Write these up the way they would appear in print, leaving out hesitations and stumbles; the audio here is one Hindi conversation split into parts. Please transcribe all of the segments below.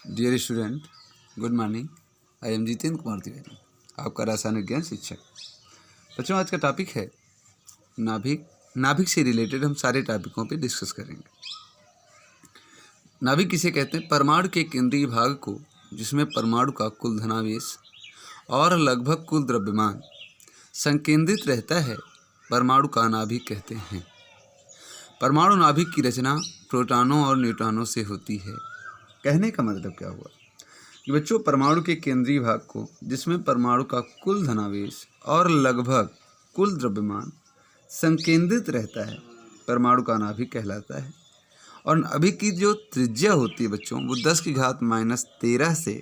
Dear student, good morning. I am Jitendra Kumar Tiwari, आपका रसायन विज्ञान शिक्षक। बच्चों, आज का टॉपिक है नाभिक। नाभिक से रिलेटेड हम सारे टॉपिकों पे डिस्कस करेंगे। नाभिक किसे कहते हैं? परमाणु के केंद्रीय भाग को, जिसमें परमाणु का कुल धनावेश और लगभग कुल द्रव्यमान संकेंद्रित रहता है, परमाणु का नाभिक कहते हैं। परमाणु नाभिक की रचना प्रोटॉनों और न्यूट्रॉनों से होती है। कहने का मतलब क्या हुआ कि बच्चों, परमाणु के केंद्रीय भाग को, जिसमें परमाणु का कुल धनावेश और लगभग कुल द्रव्यमान संकेंद्रित रहता है, परमाणु का नाभिक कहलाता है। और नाभिक की जो त्रिज्या होती है बच्चों, वो 10⁻13 से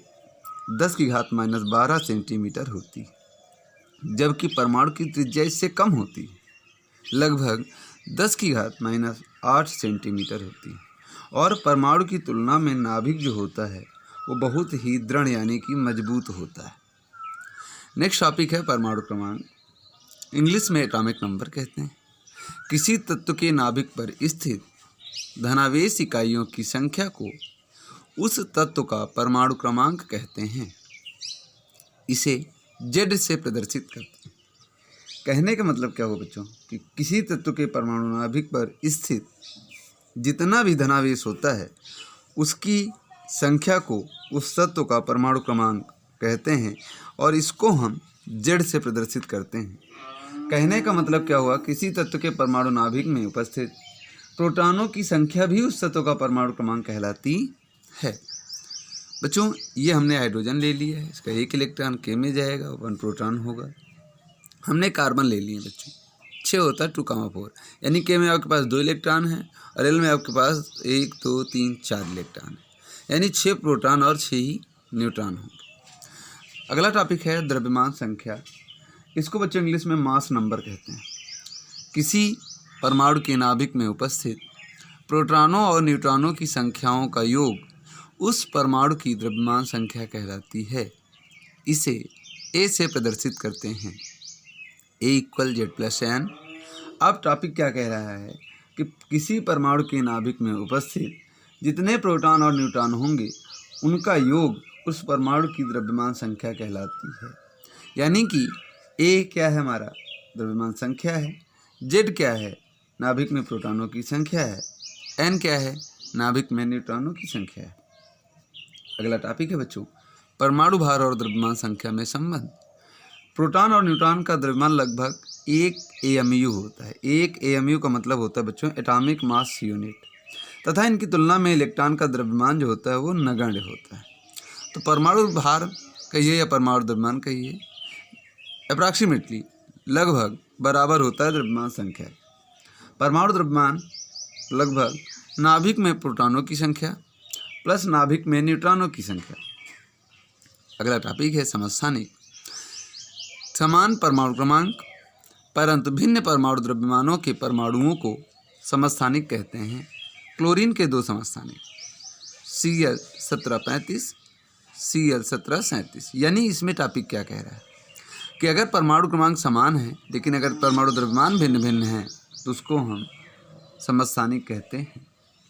10⁻12 सेंटीमीटर होती है, जबकि परमाणु की त्रिज्या इससे कम होती है, लगभग 10⁻8 सेंटीमीटर होती है। और परमाणु की तुलना में नाभिक जो होता है वो बहुत ही दृढ़ यानी कि मजबूत होता है। नेक्स्ट टॉपिक है परमाणु क्रमांक। इंग्लिश में एटॉमिक नंबर कहते हैं। किसी तत्व के नाभिक पर स्थित धनावेश इकाइयों की संख्या को उस तत्व का परमाणु क्रमांक कहते हैं। इसे जेड से प्रदर्शित करते हैं। कहने का मतलब क्या हुआ बच्चों कि किसी तत्व के परमाणु नाभिक पर स्थित जितना भी धनावेश होता है, उसकी संख्या को उस तत्व का परमाणु क्रमांक कहते हैं, और इसको हम जेड से प्रदर्शित करते हैं। कहने का मतलब क्या हुआ, किसी तत्व के परमाणु नाभिक में उपस्थित प्रोटॉनों की संख्या भी उस तत्व का परमाणु क्रमांक कहलाती है। बच्चों, ये हमने हाइड्रोजन ले लिया है, इसका एक इलेक्ट्रॉन के में जाएगा, 1 प्रोटॉन होगा। हमने कार्बन ले लिए बच्चों, 6 होता है 2,4, यानी के में आपके पास 2 इलेक्ट्रॉन हैं और एल में आपके पास 1 2 3 4 इलेक्ट्रॉन है, यानी 6 प्रोटॉन और 6 ही न्यूट्रॉन होंगे। अगला टॉपिक है द्रव्यमान संख्या। इसको बच्चों इंग्लिश में मास नंबर कहते हैं। किसी परमाणु के नाभिक में उपस्थित प्रोटॉनों और न्यूट्रॉनों की संख्याओं का योग उस परमाणु की द्रव्यमान संख्या कहलाती है। इसे ए से प्रदर्शित करते हैं, A = Z+N। अब टॉपिक क्या कह रहा है कि किसी परमाणु के नाभिक में उपस्थित जितने प्रोटॉन और न्यूट्रॉन होंगे, उनका योग उस परमाणु की द्रव्यमान संख्या कहलाती है। यानी कि A क्या है? हमारा द्रव्यमान संख्या है। Z क्या है? नाभिक में प्रोटॉनों की संख्या है। N क्या है? नाभिक में न्यूट्रॉनों की संख्या है। अगला टॉपिक है बच्चों परमाणु भार और द्रव्यमान संख्या में संबंध। प्रोटॉन और न्यूट्रॉन का द्रव्यमान लगभग 1 AMU होता है। 1 AMU का मतलब होता है बच्चों एटॉमिक मास यूनिट, तथा इनकी तुलना में इलेक्ट्रॉन का द्रव्यमान जो होता है वो नगण्य होता है। तो परमाणु भार कहिए या परमाणु द्रव्यमान कहिए, अप्रॉक्सीमेटली लगभग बराबर होता है द्रव्यमान संख्या। परमाणु द्रव्यमान लगभग नाभिक में प्रोटॉनों की संख्या प्लस नाभिक में न्यूट्रॉनों की संख्या। अगला टॉपिक है समस्थानिक। समान परमाणु क्रमांक परंतु भिन्न परमाणु द्रव्यमानों के परमाणुओं को समस्थानिक कहते हैं। क्लोरीन के 2 समस्थानिक Cl1735, Cl1737। यानी इसमें टॉपिक क्या कह रहा है कि अगर परमाणु क्रमांक समान है लेकिन अगर परमाणु द्रव्यमान भिन्न भिन्न है तो उसको हम समस्थानिक कहते हैं।